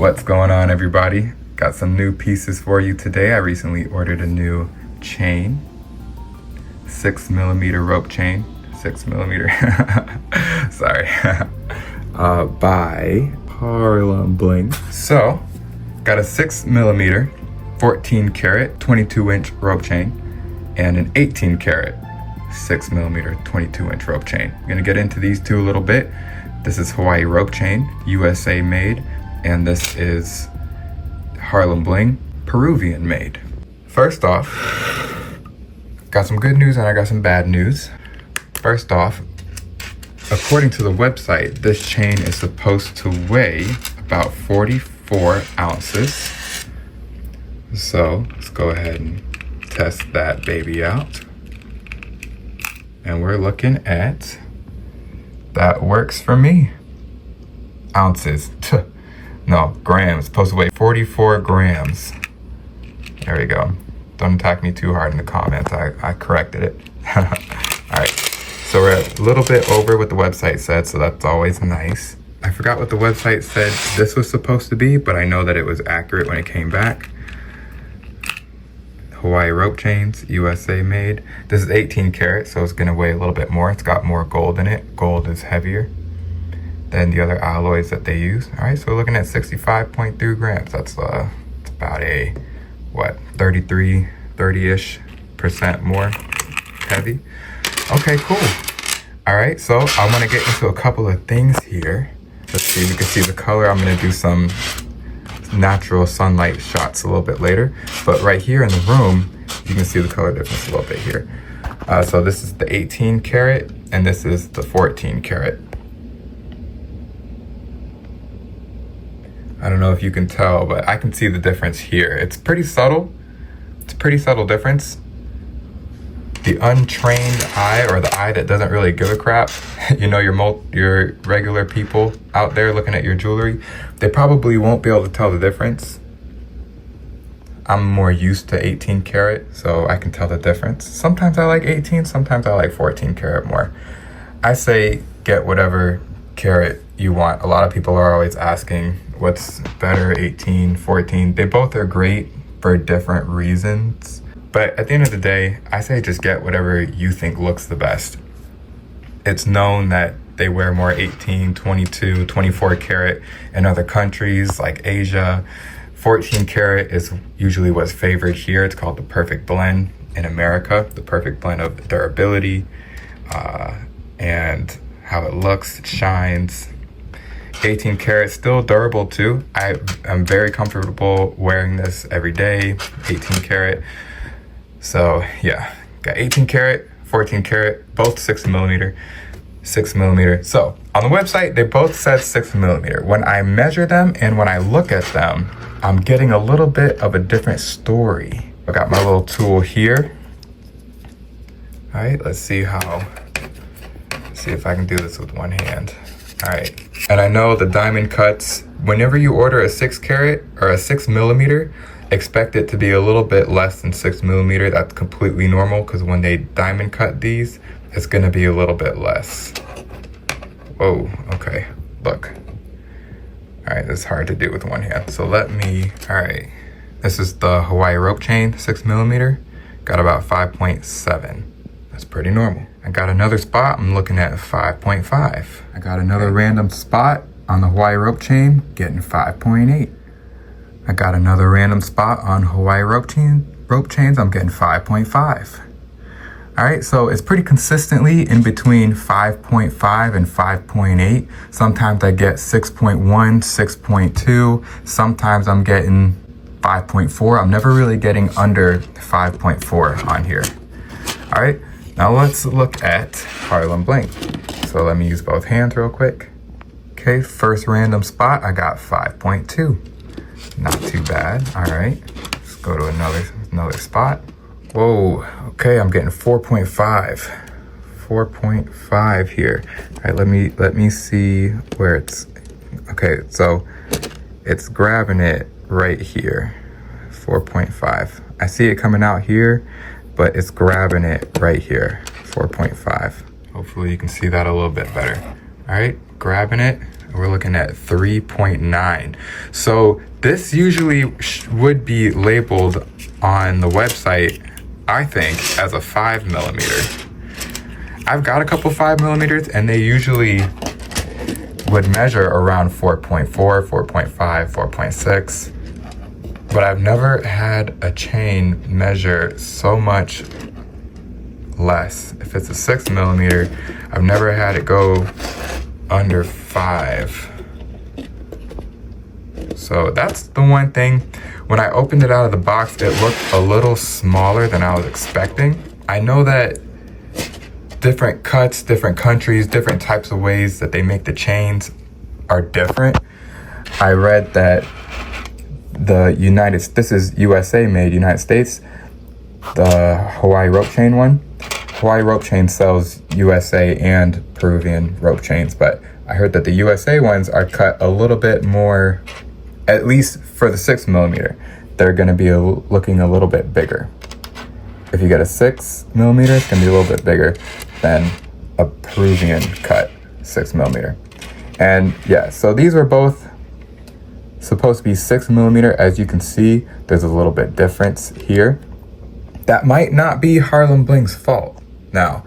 What's going on, everybody? Got some new pieces for you today. I recently ordered a new chain, 6mm rope chain, 6mm, sorry, by Harlem Bling. So, got a 6mm, 14 karat, 22-inch rope chain, and an 18 karat, 6mm, 22-inch rope chain. I'm gonna get into these two a little bit. This is Hawaii rope chain, USA made, and this is Harlem Bling, Peruvian-made. First off, got some good news and I got some bad news. First off, according to the website, this chain is supposed to weigh about 44 ounces. So let's go ahead and test that baby out. And we're looking at, that works for me. Ounces, no, grams, supposed to weigh 44 grams. There we go. Don't attack me too hard in the comments, I corrected it. All right, so we're a little bit over what the website said, so that's always nice. I forgot what the website said this was supposed to be, but I know that it was accurate when it came back. Hawaii rope chains, USA made. This is 18 karat, so it's gonna weigh a little bit more. It's got more gold in it. Gold is heavier than the other alloys that they use. All right, so we're looking at 65.3 grams. That's it's about a, what, 30-ish% more heavy. Okay, cool. All right, so I wanna get into a couple of things here. Let's see, we can see the color. I'm gonna do some natural sunlight shots a little bit later, but right here in the room you can see the color difference a little bit here. So this is the 18 karat and this is the 14 karat. I don't know if you can tell, but I can see the difference here. It's pretty subtle. It's a pretty subtle difference. The untrained eye, or the eye that doesn't really give a crap, you know, your regular people out there looking at your jewelry, they probably won't be able to tell the difference. I'm more used to 18 karat, so I can tell the difference. Sometimes I like 18, sometimes I like 14 karat more. I say get whatever karat you want. A lot of people are always asking what's better, 18, 14. They both are great for different reasons. But at the end of the day, I say just get whatever you think looks the best. It's known that they wear more 18, 22, 24 karat in other countries like Asia. 14 karat is usually what's favored here. It's called the perfect blend in America. The perfect blend of durability and how it looks, it shines. 18 karat still durable too. I'm very comfortable wearing this every day, 18 karat. So yeah, got 18 karat, 14 karat, both 6mm. So on the website, they both said 6mm. When I measure them and when I look at them, I'm getting a little bit of a different story. I got my little tool here. All right, let's see if I can do this with one hand. All right, and I know the diamond cuts, whenever you order a 6 karat or a 6mm, expect it to be a little bit less than 6mm. That's completely normal because when they diamond cut these, it's gonna be a little bit less. Whoa, okay, look. All right, this is hard to do with one hand. So all right. This is the Hawaii rope chain, 6mm. Got about 5.7. That's pretty normal. I got another spot, I'm looking at 5.5. I got another random spot on the Hawaii rope chain, getting 5.8. I got another random spot on Hawaii rope chains, I'm getting 5.5. All right, so it's pretty consistently in between 5.5 and 5.8. Sometimes I get 6.1, 6.2. Sometimes I'm getting 5.4. I'm never really getting under 5.4 on here. All right, now let's look at Harlem Bling. So let me use both hands real quick. Okay, first random spot, I got 5.2. Not too bad. All right, let's go to another spot. Whoa, okay, I'm getting 4.5. 4.5 here. All right, let me see where it's, okay, so it's grabbing it right here. 4.5. I see it coming out here, but it's grabbing it right here. 4.5. Hopefully you can see that a little bit better. All right, grabbing it. We're looking at 3.9. So this usually would be labeled on the website, I think, as a 5mm. I've got a couple 5mm and they usually would measure around 4.4, 4.5, 4.6. But I've never had a chain measure so much less. If it's a 6mm, I've never had it go under 5. So that's the one thing. When I opened it out of the box, it looked a little smaller than I was expecting. I know that different cuts, different countries, different types of ways that they make the chains are different. I read that this is USA made, United States, the Hawaii rope chain one. Hawaii rope chain sells USA and Peruvian rope chains, but I heard that the USA ones are cut a little bit more, at least for the 6mm, they're gonna be looking a little bit bigger. If you get a 6mm, it's gonna be a little bit bigger than a Peruvian cut 6mm. And yeah, so these were both supposed to be 6mm. As you can see, there's a little bit difference here. That might not be Harlem Bling's fault. Now,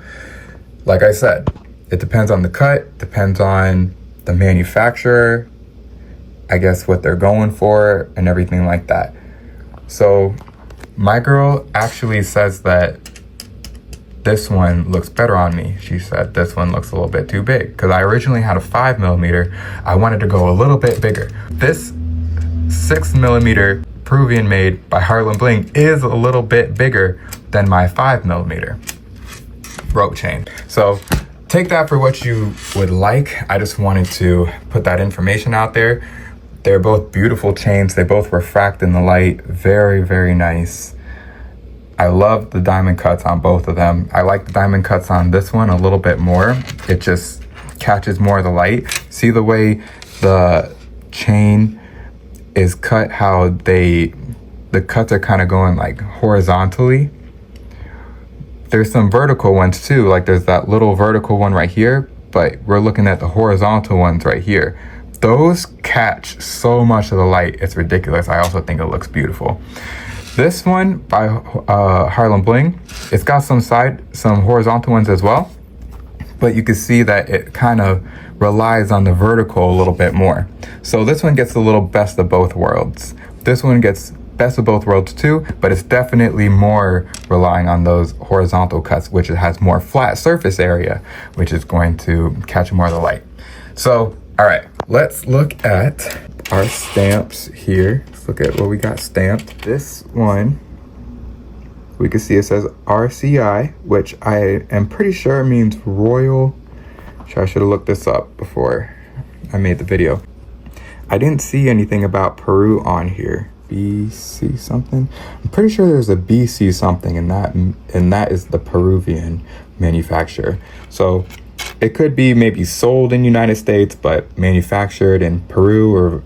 like I said, it depends on the cut, depends on the manufacturer, I guess what they're going for and everything like that. So my girl actually says that this one looks better on me. She said this one looks a little bit too big because I originally had a 5mm. I wanted to go a little bit bigger. This 6mm Peruvian-made by Harlem Bling is a little bit bigger than my 5mm rope chain. So take that for what you would like. I just wanted to put that information out there. They're both beautiful chains. They both refract in the light. Very, very nice. I love the diamond cuts on both of them. I like the diamond cuts on this one a little bit more. It just catches more of the light. See the way the chain is cut, how the cuts are kind of going like horizontally. There's some vertical ones too, like there's that little vertical one right here, but we're looking at the horizontal ones right here. Those catch so much of the light, it's ridiculous. I also think it looks beautiful. This one by Harlem Bling, it's got some horizontal ones as well, but you can see that it kind of relies on the vertical a little bit more. So this one gets a little best of both worlds. This one gets best of both worlds too, but it's definitely more relying on those horizontal cuts, which it has more flat surface area, which is going to catch more of the light. So, all right, let's look at our stamps here. Let's look at what we got stamped. This one, we can see it says RCI, which I am pretty sure means Royal. I should have looked this up before I made the video. I didn't see anything about Peru on here. BC something. I'm pretty sure there's a BC something, and that is the Peruvian manufacturer. So it could be maybe sold in United States but manufactured in Peru, or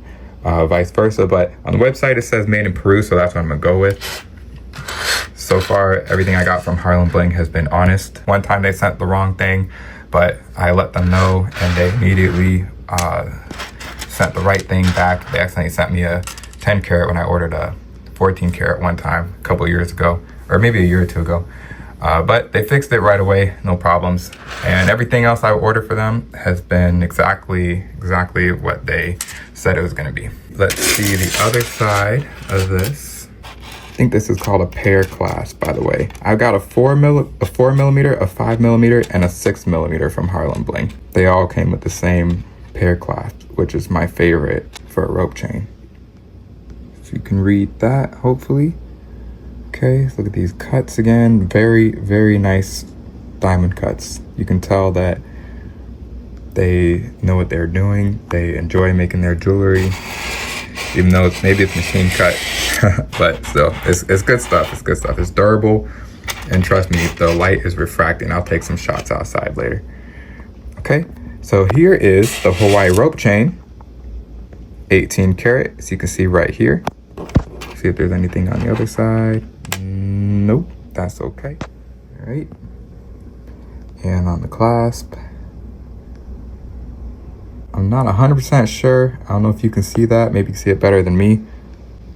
vice versa. But on the website it says made in Peru, so that's what I'm gonna go with. So far, everything I got from Harlem Bling has been honest. One time they sent the wrong thing, but I let them know and they immediately sent the right thing back. They accidentally sent me a 10 karat when I ordered a 14 karat one time a couple years ago, or maybe a year or two ago. But they fixed it right away, no problems. And everything else I ordered for them has been exactly what they said it was gonna be. Let's see the other side of this. I think this is called a pear clasp, by the way. I've got a 4mm, a 5mm, and a 6mm from Harlem Bling. They all came with the same pear clasp, which is my favorite for a rope chain. So you can read that, hopefully. Okay, so look at these cuts again. Very, very nice diamond cuts. You can tell that they know what they're doing. They enjoy making their jewelry, even though maybe it's machine cut. But still, it's good stuff. It's good stuff. It's durable, and trust me, the light is refracting. I'll take some shots outside later. Okay, so here is the Hawaii rope chain, 18 karat, as you can see right here. See if there's anything on the other side. Nope, that's okay. All right, and on the clasp, I'm I'm not 100% sure. I don't know if you can see that. Maybe you can see it better than me.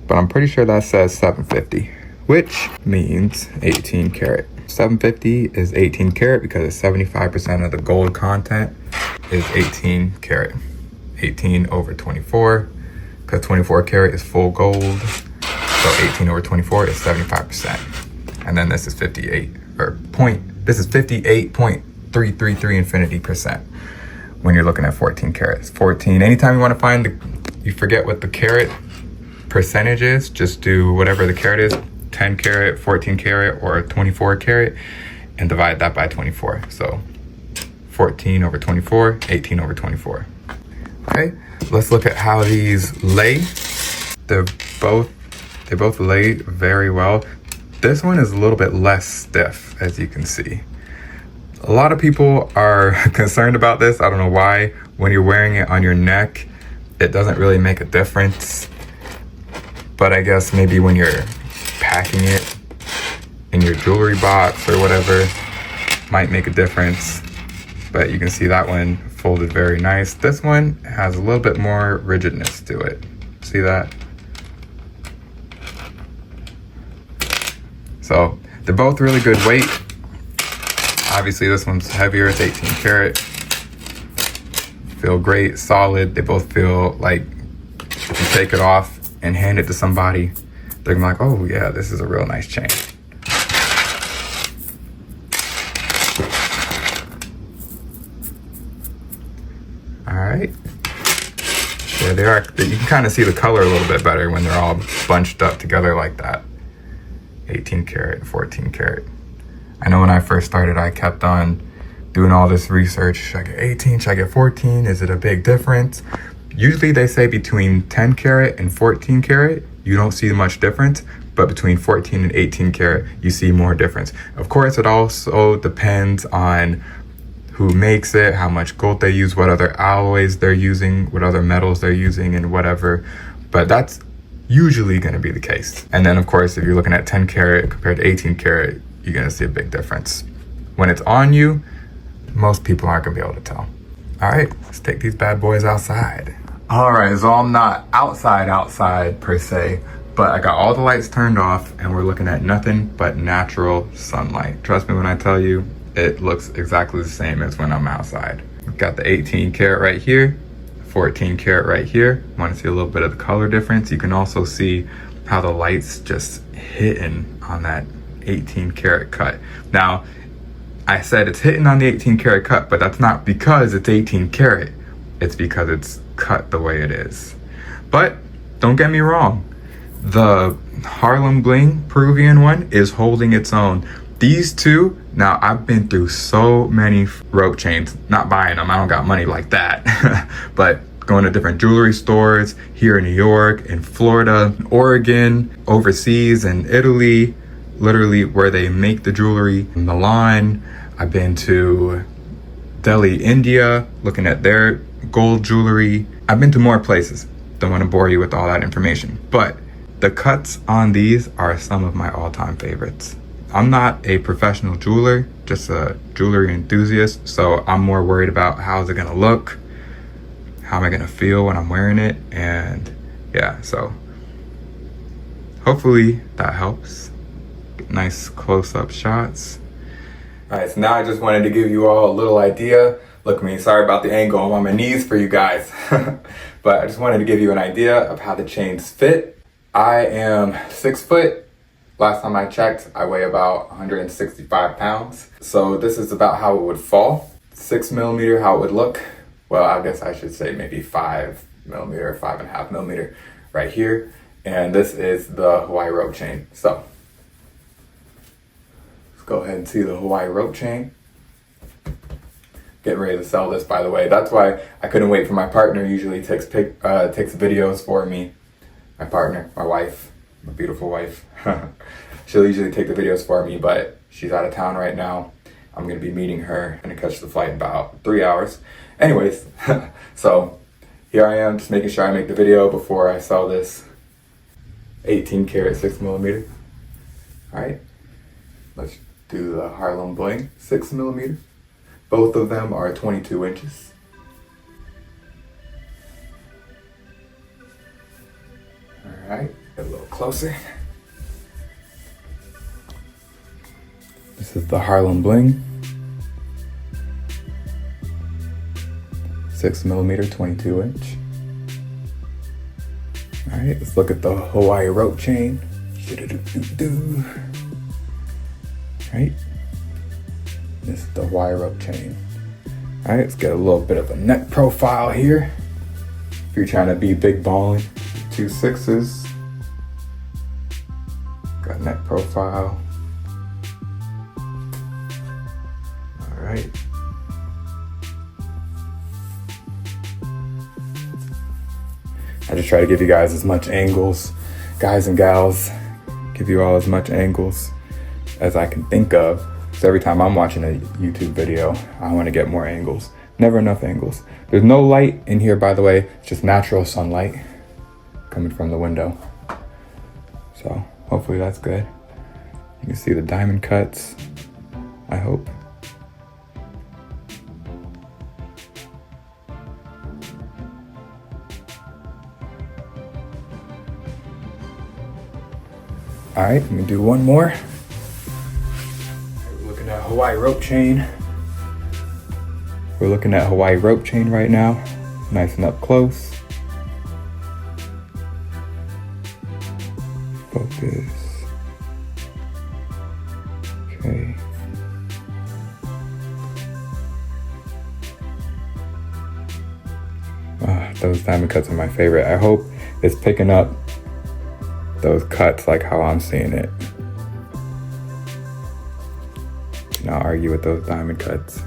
But I'm pretty sure that says 750, which means 18 karat. 750 is 18 karat because 75% of the gold content is 18 karat. 18 over 24, because 24 karat is full gold. So 18 over 24 is 75%. And then this is 58.333 infinity percent when you're looking at 14 karats. 14, anytime you want to find you forget what the karat percentage is, just do whatever the karat is, 10 karat, 14 karat, or 24 karat, and divide that by 24. So 14 over 24, 18 over 24. Okay, let's look at how these lay. They both lay very well. This one is a little bit less stiff, as you can see. A lot of people are concerned about this. I don't know why. When you're wearing it on your neck, it doesn't really make a difference. But I guess maybe when you're packing it in your jewelry box or whatever, might make a difference. But you can see that one folded very nice. This one has a little bit more rigidness to it. See that? So they're both really good weight. Obviously this one's heavier, it's 18 karat. Feel great, solid. They both feel like if you take it off and hand it to somebody, they're gonna be like, oh yeah, this is a real nice chain. All right, yeah, they are. You can kind of see the color a little bit better when they're all bunched up together like that. 18 karat, 14 karat. I know when I first started, I kept on doing all this research. Should I get 18? Should I get 14? Is it a big difference? Usually they say between 10 karat and 14 karat, you don't see much difference, but between 14 and 18 karat, you see more difference. Of course, it also depends on who makes it, how much gold they use, what other alloys they're using, what other metals they're using, and whatever. But that's usually gonna be the case. And then of course, if you're looking at 10 karat compared to 18 karat, you're gonna see a big difference. When it's on you, most people aren't gonna be able to tell. All right, let's take these bad boys outside. All right, so I'm not outside per se, but I got all the lights turned off and we're looking at nothing but natural sunlight. Trust me when I tell you, it looks exactly the same as when I'm outside. Got the 18 karat right here, 14 karat right here. Want to see a little bit of the color difference? You can also see how the light's just hitting on that 18 karat cut. Now, I said it's hitting on the 18 karat cut, but that's not because it's 18 karat. It's because it's cut the way it is. But don't get me wrong, the Harlem Bling Peruvian one is holding its own. These two, now I've been through so many rope chains, not buying them, I don't got money like that, but going to different jewelry stores here in New York, in Florida, Oregon, overseas in Italy, literally where they make the jewelry, in Milan. I've been to Delhi, India, looking at their gold jewelry. I've been to more places. Don't want to bore you with all that information, but the cuts on these are some of my all-time favorites. I'm not a professional jeweler, just a jewelry enthusiast, so I'm more worried about how's it gonna look, how am I gonna feel when I'm wearing it, and yeah, so hopefully that helps. Nice close-up shots. All right, so now I just wanted to give you all a little idea. Look at me, sorry about the angle, I'm on my knees for you guys. But I just wanted to give you an idea of how the chains fit. I am 6 foot. Last time I checked, I weigh about 165 pounds. So this is about how it would fall. 6 millimeter, how it would look. Well, I guess I should say maybe 5 millimeter, 5.5 millimeter right here. And this is the Hawaii rope chain. So let's go ahead and see the Hawaii rope chain. Getting ready to sell this, by the way. That's why I couldn't wait for my partner. Usually takes videos for me. My partner, my wife, my beautiful wife. She'll usually take the videos for me, but she's out of town right now. I'm gonna be meeting her. I'm gonna catch the flight in about 3 hours. Anyways, so here I am, just making sure I make the video before I sell this 18 karat 6 millimeter. All right, let's do the Harlem Bling 6 millimeter. Both of them are 22 inches. All right, get a little closer. This is the Harlem Bling. 6mm, 22-inch. All right, let's look at the Hawaii rope chain. Right, this is the Hawaii rope chain. All right, let's get a little bit of a neck profile here. If you're trying to be big balling, 2 6s. Got neck profile. All right. I just try to give you guys as much angles, guys and gals, give you all as much angles as I can think of. So every time I'm watching a YouTube video, I want to get more angles. Never enough angles. There's no light in here, by the way. It's just natural sunlight coming from the window. So hopefully that's good. You can see the diamond cuts, I hope. All right, let me do one more. We're looking at Hawaii rope chain. We're looking at Hawaii rope chain right now, nice and up close. Focus. Okay. Those diamond cuts are my favorite. I hope it's picking up those cuts like how I'm seeing it. Cannot argue with those diamond cuts.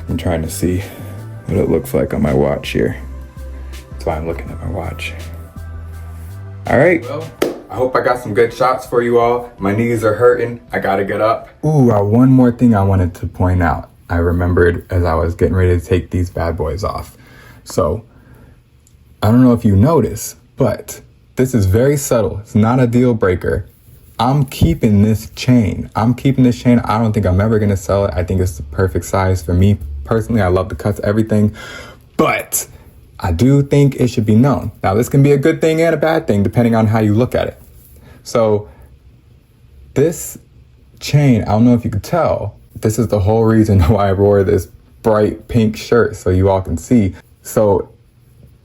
I'm trying to see what it looks like on my watch here. That's why I'm looking at my watch. All right, well, I hope I got some good shots for you all. My knees are hurting, I gotta get up. Ooh, one more thing I wanted to point out. I remembered as I was getting ready to take these bad boys off. So, I don't know if you notice, but this is very subtle. It's not a deal breaker. I'm keeping this chain. I don't think I'm ever gonna sell it. I think it's the perfect size for me personally. I love the cuts, everything, but I do think it should be known. Now, this can be a good thing and a bad thing depending on how you look at it. So, this chain, I don't know if you could tell, this is the whole reason why I wore this bright pink shirt so you all can see. So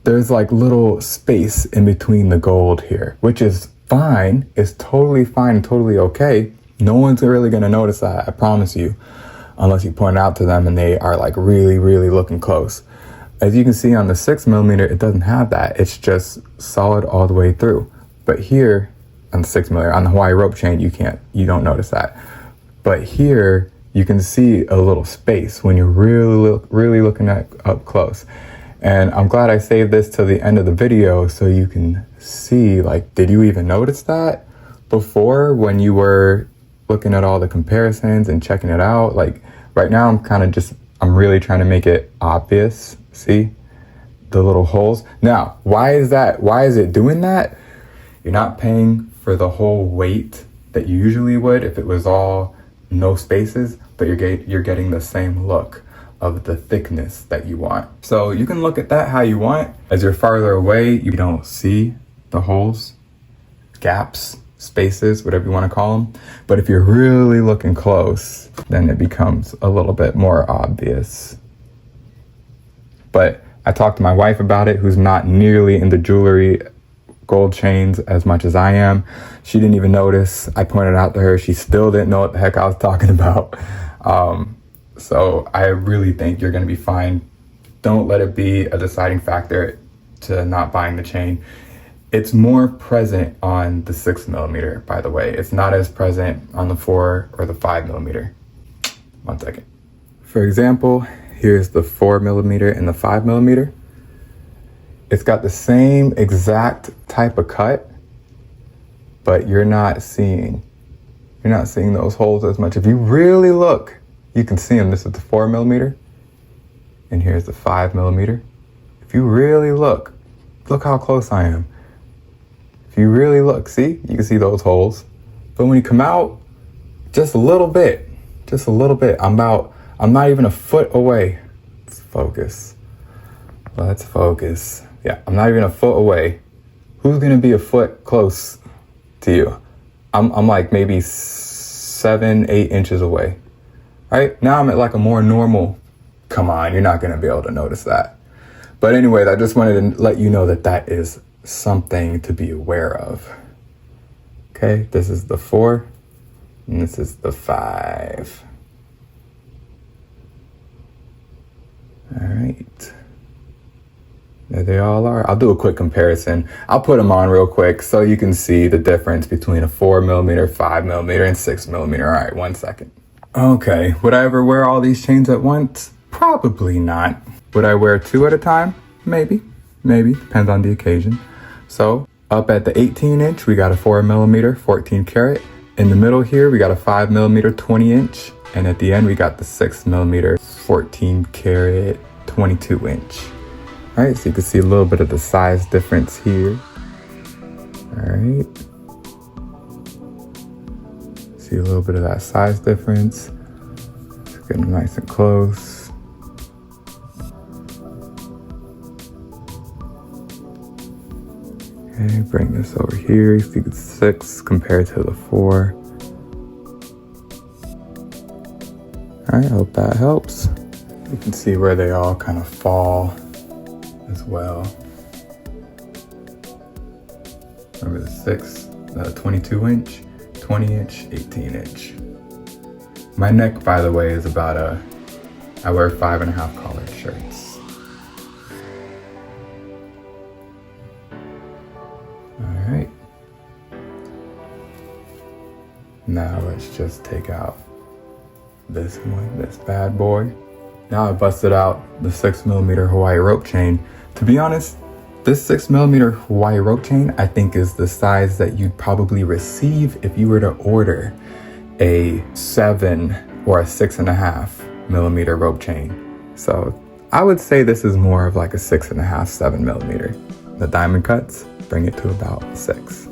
there's like little space in between the gold here, which is fine. It's totally fine, totally okay. No one's really gonna notice that, I promise you, unless you point it out to them and they are like really, really looking close. As you can see on the 6mm, it doesn't have that. It's just solid all the way through. But here on the 6mm, on the Hawaii rope chain, you don't notice that. But here, you can see a little space when you're really looking at up close. And I'm glad I saved this till the end of the video so you can see, like, did you even notice that before when you were looking at all the comparisons and checking it out? Like, right now I'm really trying to make it obvious. See the little holes? Now, why is that? Why is it doing that? You're not paying for the whole weight that you usually would if it was all no spaces, but you're getting the same look of the thickness that you want. So you can look at that how you want. As you're farther away, you don't see the holes, gaps, spaces, whatever you want to call them. But if you're really looking close, then it becomes a little bit more obvious. But I talked to my wife about it, who's not nearly into jewelry, gold chains as much as I am. She didn't even notice. I pointed out to her. She still didn't know what the heck I was talking about. So I really think you're going to be fine. Don't let it be a deciding factor to not buying the chain. It's more present on the 6mm, by the way. It's not as present on the 4 or the 5mm. 1 second. For example, here's the 4mm and the 5mm. It's got the same exact type of cut, but you're not seeing those holes as much. If you really look, you can see them. This is the 4mm, and here's the 5mm. If you really look how close I am. If you really look, see, you can see those holes. But when you come out, just a little bit. I'm not even a foot away. Let's focus. Let's focus. Yeah, I'm not even a foot away. Who's gonna be a foot close to you? I'm like maybe 7-8 inches away. Right? Now I'm at like a more normal. Come on, you're not gonna be able to notice that. But anyways, I just wanted to let you know that that is something to be aware of. Okay, this is the 4, and this is the 5. All right. There they all are. I'll do a quick comparison. I'll put them on real quick so you can see the difference between a 4mm, 5mm, and 6mm. All right, 1 second. Okay, would I ever wear all these chains at once? Probably not. Would I wear 2 at a time? Maybe, depends on the occasion. So up at the 18-inch, we got a 4mm, 14 karat. In the middle here, we got a 5mm, 20-inch. And at the end, we got the 6mm, 14 karat, 22-inch. All right, so you can see a little bit of the size difference here. All right. See a little bit of that size difference. It's getting nice and close. Okay, bring this over here. You see the 6 compared to the 4. All right, I hope that helps. You can see where they all kind of fall as well. Remember the 6, the 22-inch, 20-inch, 18-inch. My neck, by the way, is about I wear 5.5 collared shirts. All right. Now let's just take out this one, this bad boy. Now I busted out the 6mm Hawaii rope chain. To be honest, this 6mm Hawaii rope chain, I think is the size that you'd probably receive if you were to order a 7 or a 6.5mm rope chain. So I would say this is more of like a 6.5, 7mm. The diamond cuts bring it to about 6.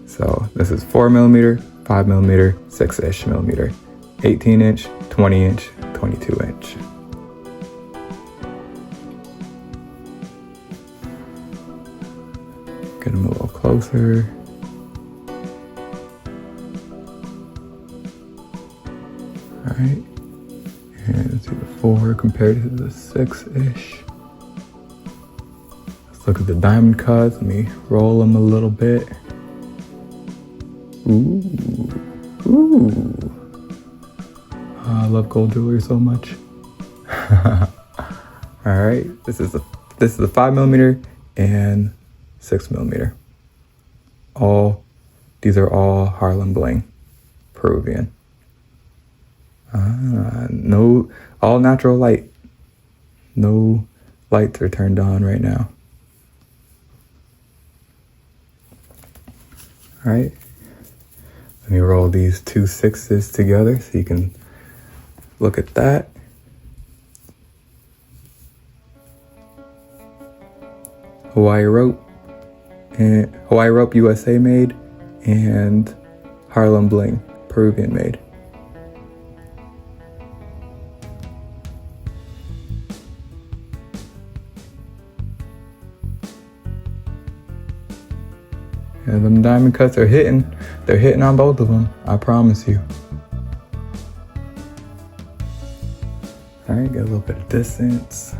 So this is 4mm, 5mm, 6-ish millimeter, 18-inch, 20-inch, 22-inch. Get them a little closer. All right, and let's see the 4 compared to the 6-ish. Let's look at the diamond cuts. Let me roll them a little bit. Ooh, ooh. I love gold jewelry so much. All right, this is the 5mm and 6mm. These are all Harlem Bling, Peruvian. No, all natural light. No lights are turned on right now. All right, let me roll these 2 6s together so you can look at that. Hawaii rope USA made, and Harlem Bling, Peruvian-made. And them diamond cuts are hitting. They're hitting on both of them, I promise you. All right, get a little bit of distance.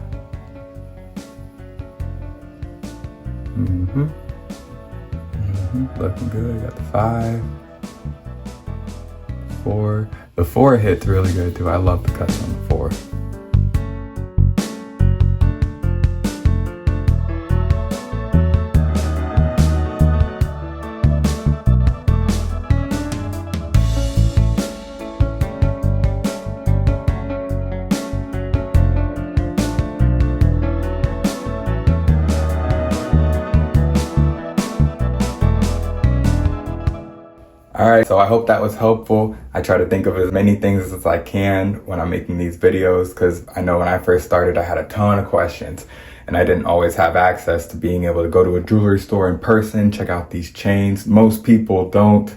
Looking good. Got the 5, 4. The 4 hits really good too. I love the cuts on the 4. All right, so I hope that was helpful. I try to think of as many things as I can when I'm making these videos, because I know when I first started, I had a ton of questions and I didn't always have access to being able to go to a jewelry store in person, check out these chains. Most people don't.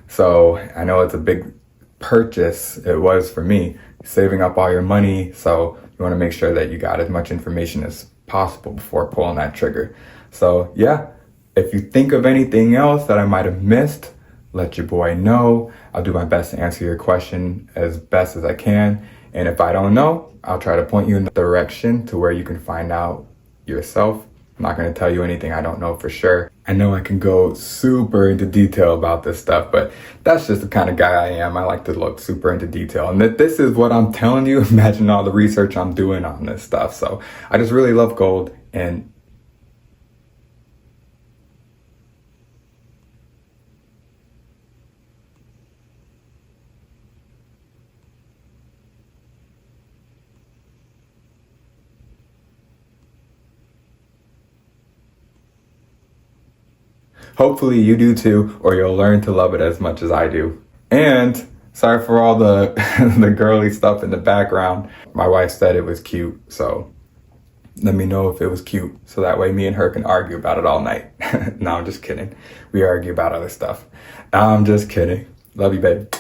So I know it's a big purchase. It was for me, saving up all your money. So You want to make sure that you got as much information as possible before pulling that trigger. So yeah, if you think of anything else that I might have missed, let your boy know. I'll do my best to answer your question as best as I can. And if I don't know, I'll try to point you in the direction to where you can find out yourself. I'm not going to tell you anything I don't know for sure. I know I can go super into detail about this stuff, but that's just the kind of guy I am. I like to look super into detail. And this is what I'm telling you. Imagine all the research I'm doing on this stuff. So I just really love gold. And hopefully you do too, or you'll learn to love it as much as I do. And sorry for all the the girly stuff in the background. My wife said it was cute, so let me know if it was cute, so that way me and her can argue about it all night. No, I'm just kidding. We argue about other stuff. I'm just kidding. Love you, babe.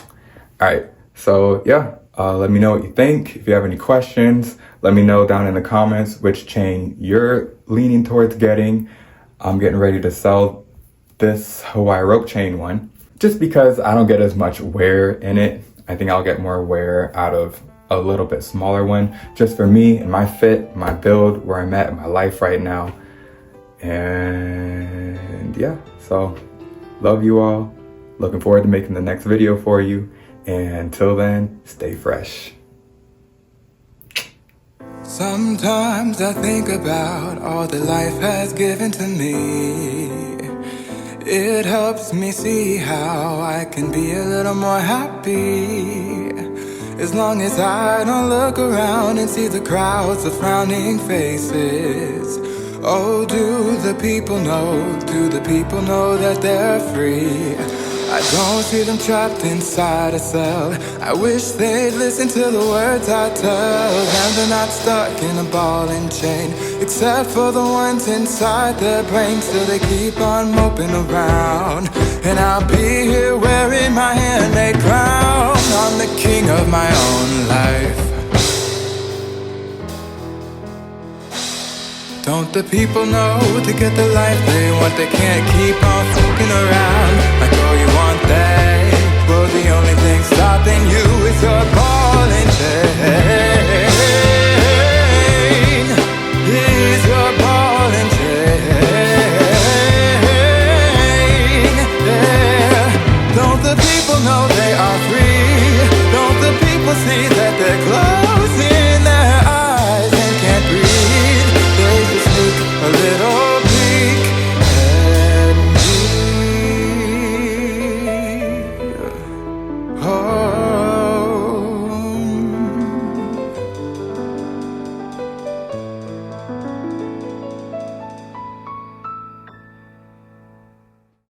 All right, so yeah, let me know what you think. If you have any questions, let me know down in the comments which chain you're leaning towards getting. I'm getting ready to sell this Hawaii rope chain one, just because I don't get as much wear in it. I think I'll get more wear out of a little bit smaller one, just for me and my fit, my build, where I'm at in my life right now. And yeah, so love you all. Looking forward to making the next video for you. And until then, stay fresh. Sometimes I think about all that life has given to me. It helps me see how I can be a little more happy. As long as I don't look around and see the crowds of frowning faces. Oh, do the people know that they're free? I don't see them trapped inside a cell. I wish they'd listen to the words I tell. And they're not stuck in a ball and chain, except for the ones inside their brains. Still they keep on moping around, and I'll be here wearing my handmade crown. I'm the king of my own life. Don't the people know to get the life they want? They can't keep on fucking around.